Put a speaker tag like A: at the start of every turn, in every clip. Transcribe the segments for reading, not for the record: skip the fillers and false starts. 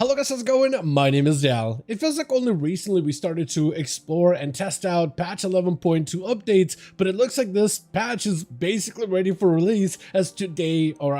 A: Hello guys, how's it going? My name is Dal. It feels like only recently we started to explore and test out patch 11.2 updates, but it looks like this patch is basically ready for release as today, or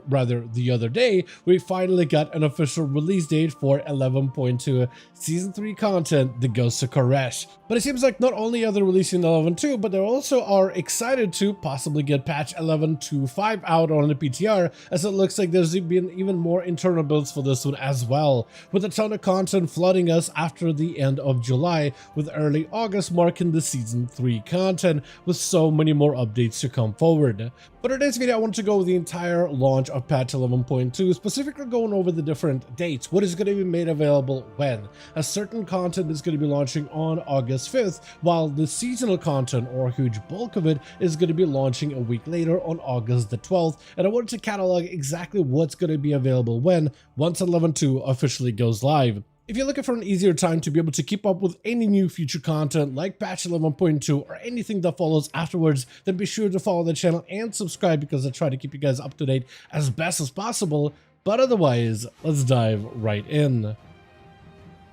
A: rather the other day, we finally got an official release date for 11.2 Season 3 content, The Ghost of Koresh. But it seems like not only are they releasing 11.2, but they also are excited to possibly get patch 11.2.5 out on the PTR, as it looks like there's been even more internal builds for this one as well, with a ton of content flooding us after the end of July, with early August marking the Season 3 content, with so many more updates to come forward. But in this video, I want to go over the entire launch of patch 11.2, specifically going over the different dates, what is going to be made available when. A certain content is going to be launching on August 5th, while the seasonal content, or a huge bulk of it, is going to be launching a week later on August the 12th, and I wanted to catalog exactly what's going to be available when, once 11.2 officially goes live. If you're looking for an easier time to be able to keep up with any new future content like patch 11.2 or anything that follows afterwards, then be sure to follow the channel and subscribe, because I try to keep you guys up to date as best as possible. But otherwise, let's dive right in.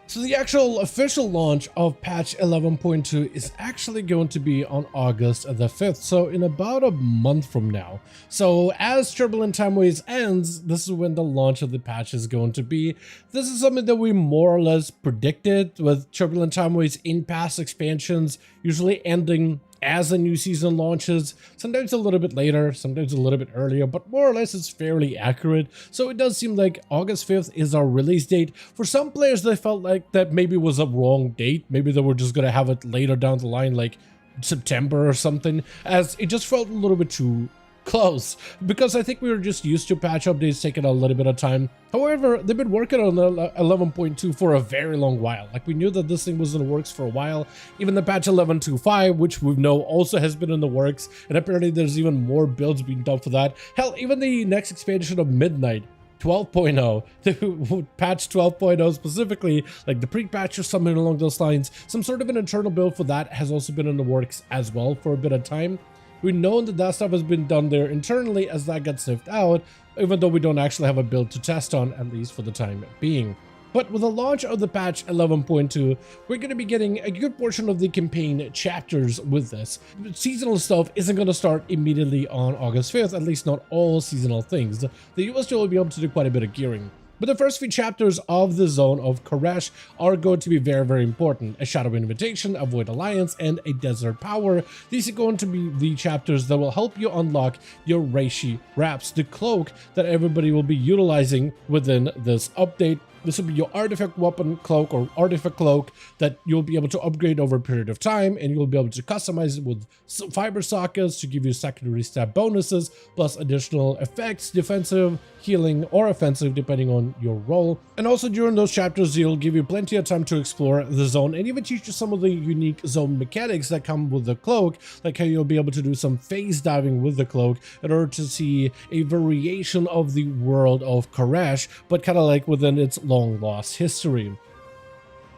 A: So the actual official launch of patch 11.2 is actually going to be on August the 5th, so in about a month from now. So as Turbulent Timeways ends, this is when the launch of the patch is going to be. This is something that we more or less predicted, with Turbulent Timeways in past expansions usually ending as a new season launches, sometimes a little bit later, sometimes a little bit earlier, but more or less it's fairly accurate. So it does seem like August 5th is our release date. For some players, they felt like that maybe was a wrong date. Maybe they were just going to have it later down the line, like September or something, as it just felt a little bit too close, because I think we were just used to patch updates taking a little bit of time. However, they've been working on 11.2 for a very long while. Like, we knew that this thing was in the works for a while. Even the patch 11.2.5, which we know also has been in the works, and apparently there's even more builds being done for that. Hell, even the next expansion of Midnight 12.0, the patch 12.0 specifically, like the pre-patch or something along those lines, some sort of an internal build for that has also been in the works as well for a bit of time. We know that stuff has been done there internally as that gets sniffed out, even though we don't actually have a build to test on, at least for the time being. But with the launch of the patch 11.2, we're going to be getting a good portion of the campaign chapters with this. Seasonal stuff isn't going to start immediately on August 5th, at least not all seasonal things. The US will be able to do quite a bit of gearing. But the first few chapters of the Zone of Koresh are going to be very, very important. A Shadow Invitation, a Void Alliance, and a Desert Power. These are going to be the chapters that will help you unlock your Reishi Wraps, the cloak that everybody will be utilizing within this update. This will be your artifact weapon cloak, or artifact cloak, that you'll be able to upgrade over a period of time, and you'll be able to customize it with fiber sockets to give you secondary stat bonuses, plus additional effects, defensive, healing, or offensive, depending on your role. And also during those chapters, it'll give you plenty of time to explore the zone and even teach you some of the unique zone mechanics that come with the cloak, like how you'll be able to do some phase diving with the cloak in order to see a variation of the world of Koresh, but kind of like within its long lost history.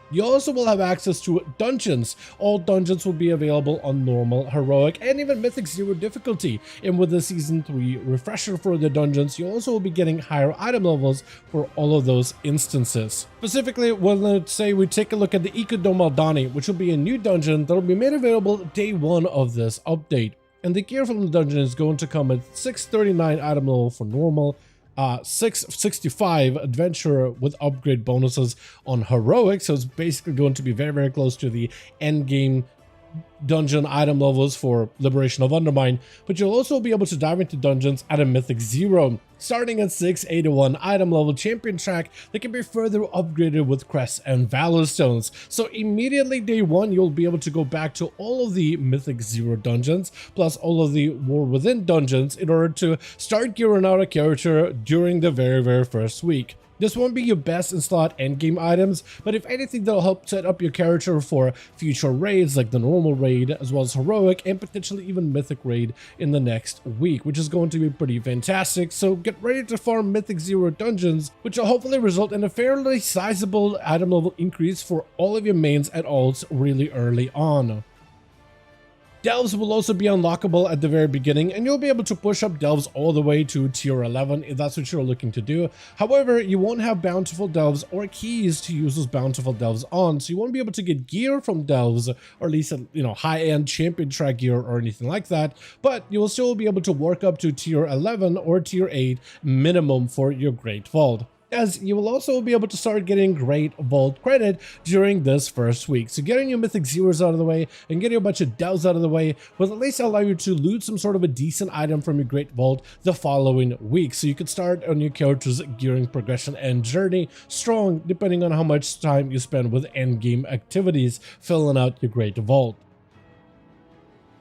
A: You also will have access to dungeons. All dungeons will be available on normal, heroic, and even mythic 0 difficulty. And with the season 3 refresher for the dungeons, you also will be getting higher item levels for all of those instances. Specifically, when let's say we take a look at the Icodome Aldani, which will be a new dungeon that will be made available day 1 of this update. And the gear from the dungeon is going to come at 639 item level for normal, 665 adventure with upgrade bonuses on heroic, so it's basically going to be very, very close to the end game dungeon item levels for Liberation of Undermine. But you'll also be able to dive into dungeons at a mythic 0, starting at 681 item level champion track that can be further upgraded with crests and valor stones. So immediately day 1, you'll be able to go back to all of the mythic 0 dungeons plus all of the war within dungeons in order to start gearing out a character during the very, very first week. This won't be your best in slot endgame items, but if anything, that'll help set up your character for future raids like the normal raid, as well as heroic and potentially even mythic raid in the next week, which is going to be pretty fantastic. So get ready to farm mythic 0 dungeons, which will hopefully result in a fairly sizable item level increase for all of your mains and alts really early on. Delves will also be unlockable at the very beginning, and you'll be able to push up Delves all the way to tier 11 if that's what you're looking to do. However, you won't have bountiful Delves or keys to use those bountiful Delves on, so you won't be able to get gear from Delves, or at least, high-end champion track gear or anything like that, but you will still be able to work up to tier 11 or tier 8 minimum for your Great Vault, as you will also be able to start getting Great Vault credit during this first week. So getting your Mythic Zeros out of the way and getting a bunch of Delves out of the way will at least allow you to loot some sort of a decent item from your Great Vault the following week. So you could start on your character's gearing progression and journey strong, depending on how much time you spend with endgame activities filling out your Great Vault.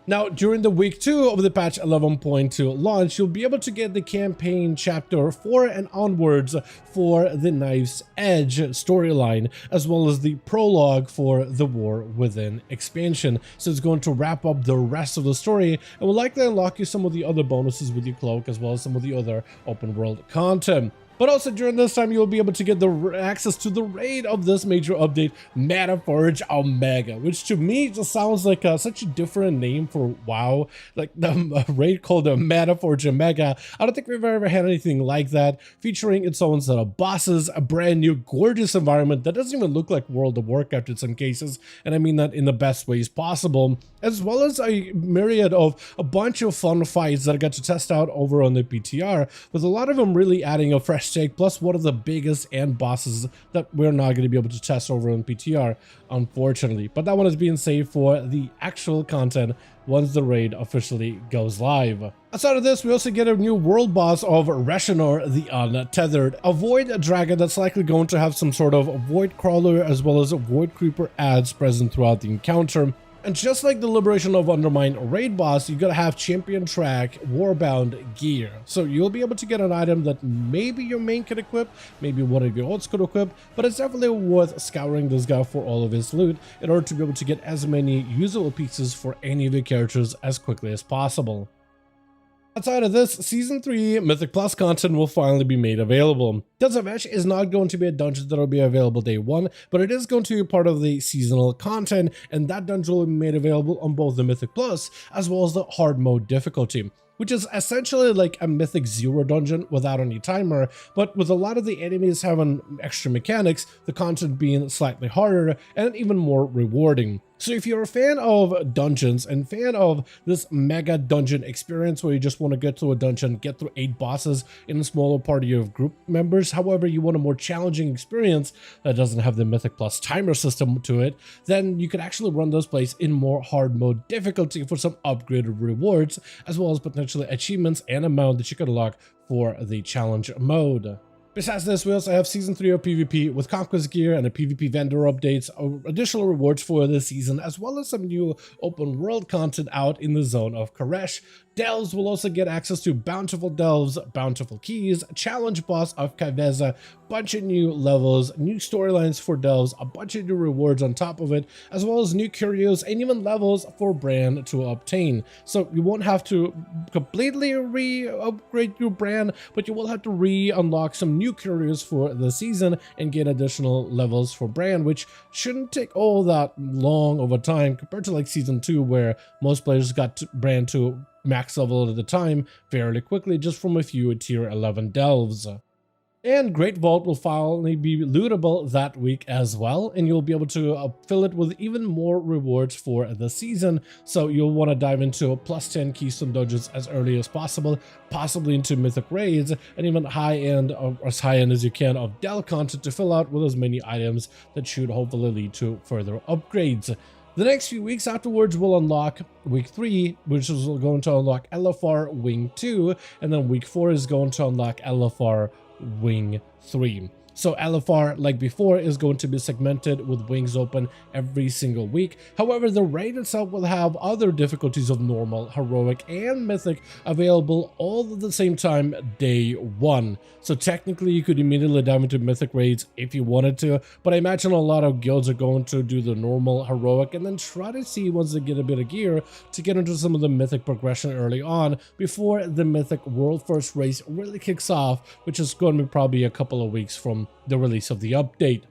A: Now, during the week 2 of the patch 11.2 launch, you'll be able to get the campaign chapter 4 and onwards for the Knife's Edge storyline, as well as the prologue for the War Within expansion. So it's going to wrap up the rest of the story and will likely unlock you some of the other bonuses with your cloak, as well as some of the other open world content. But also during this time, you'll be able to get the access to the raid of this major update, Metaforge Omega, which to me just sounds like such a different name for WoW. Like the raid called the Metaforge Omega. I don't think we've ever had anything like that, featuring its own set of bosses, a brand new gorgeous environment that doesn't even look like World of Warcraft in some cases, and I mean that in the best ways possible, as well as a myriad of a bunch of fun fights that I got to test out over on the PTR, with a lot of them really adding a fresh take, plus one of the biggest end bosses that we're not going to be able to test over on PTR, unfortunately. But that one is being saved for the actual content once the raid officially goes live. Outside of this, we also get a new world boss of Reshinor the Untethered, a void dragon that's likely going to have some sort of void crawler as well as void creeper ads present throughout the encounter. And just like the Liberation of Undermine raid boss, you gotta have champion track warbound gear. So you'll be able to get an item that maybe your main can equip, maybe one of your ults could equip, but it's definitely worth scouring this guy for all of his loot in order to be able to get as many usable pieces for any of your characters as quickly as possible. Outside of this, Season 3 Mythic Plus content will finally be made available. Desert Mesh is not going to be a dungeon that will be available day 1, but it is going to be part of the seasonal content, and that dungeon will be made available on both the Mythic Plus as well as the hard mode difficulty, which is essentially like a Mythic Zero dungeon without any timer, but with a lot of the enemies having extra mechanics, the content being slightly harder and even more rewarding. So if you're a fan of dungeons and fan of this mega dungeon experience where you just want to get to a dungeon, get through 8 bosses in a smaller party of group members, however you want a more challenging experience that doesn't have the Mythic Plus timer system to it, then you could actually run those plays in more hard mode difficulty for some upgraded rewards, as well as potentially achievements and amount that you could unlock for the challenge mode. Besides this, we also have Season 3 of PvP with Conquest gear and a PvP vendor updates, additional rewards for this season, as well as some new open world content out in the zone of Koresh. Delves will also get access to bountiful Delves, bountiful keys, challenge boss of Kaveza, bunch of new levels, new storylines for Delves, a bunch of new rewards on top of it, as well as new curios and even levels for Brand to obtain. So you won't have to completely re-upgrade your Brand, but you will have to re-unlock some new curios for the season and get additional levels for Brand, which shouldn't take all that long of a time compared to like Season 2, where most players got Brand to max level at the time fairly quickly just from a few tier 11 delves. And Great Vault will finally be lootable that week as well, and you'll be able to fill it with even more rewards for the season. So you'll want to dive into a plus 10 keystone dungeons as early as possible, possibly into mythic raids, and even high end, or as high end as you can, of Del content to fill out with as many items that should hopefully lead to further upgrades. The next few weeks afterwards will unlock week 3, which is going to unlock LFR Wing 2, and then week 4 is going to unlock LFR Wing 3. So LFR, like before, is going to be segmented with wings open every single week. However, the raid itself will have other difficulties of normal, heroic, and mythic available all at the same time day 1. So technically, you could immediately dive into mythic raids if you wanted to, but I imagine a lot of guilds are going to do the normal, heroic, and then try to see once they get a bit of gear to get into some of the mythic progression early on before the mythic world first race really kicks off, which is going to be probably a couple of weeks from the release of the update.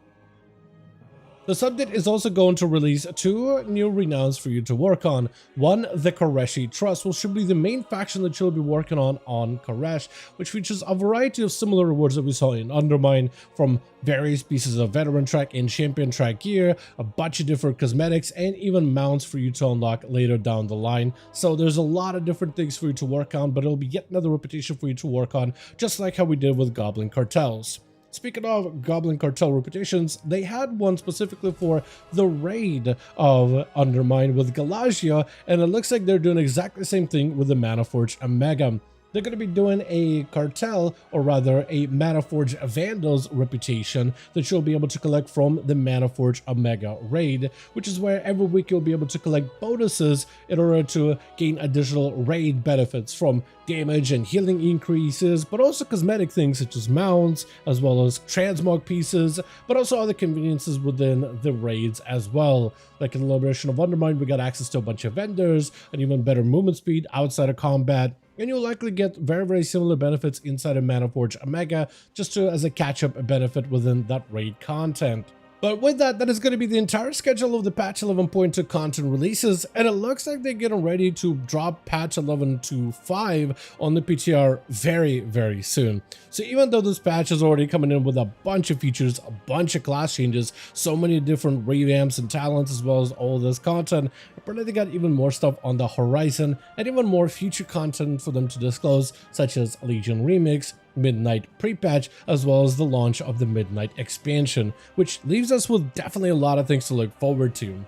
A: This update is also going to release 2 new renowns for you to work on. One, the Koreshi Trust, which should be the main faction that you'll be working on Koresh, which features a variety of similar rewards that we saw in Undermine, from various pieces of veteran track and champion track gear, a bunch of different cosmetics, and even mounts for you to unlock later down the line. So there's a lot of different things for you to work on, but it'll be yet another reputation for you to work on, just like how we did with Goblin Cartels. Speaking of Goblin Cartel reputations, they had one specifically for the raid of Undermine with Galagia, and it looks like they're doing exactly the same thing with the Manaforge Omega. They're going to be doing a cartel, or rather a Manaforge Vandals reputation that you'll be able to collect from the Manaforge Omega raid, which is where every week you'll be able to collect bonuses in order to gain additional raid benefits from damage and healing increases, but also cosmetic things such as mounts, as well as transmog pieces, but also other conveniences within the raids as well. Like in the Liberation of Undermine, we got access to a bunch of vendors, and even better movement speed outside of combat, and you'll likely get very similar benefits inside of Manaforge Omega, just as a catch-up benefit within that raid content. But with that, that is going to be the entire schedule of the patch 11.2 content releases, and it looks like they're getting ready to drop patch 11.5 on the PTR very soon. So even though this patch is already coming in with a bunch of features, a bunch of class changes, so many different revamps and talents, as well as all this content, apparently they got even more stuff on the horizon, and even more future content for them to disclose, such as Legion Remix, Midnight pre-patch, as well as the launch of the Midnight expansion, which leaves us with definitely a lot of things to look forward to.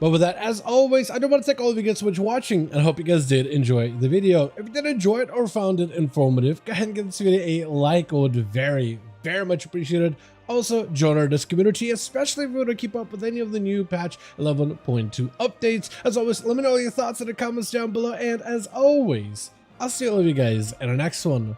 A: But with that, as always, I do want to thank all of you guys so much for watching, and I hope you guys did enjoy the video. If you did enjoy it or found it informative, go ahead and give this video a like. It would very much appreciated. Also, join our Discord community, especially if you want to keep up with any of the new patch 11.2 updates. As always, let me know your thoughts in the comments down below, and as always, I'll see all of you guys in the next one.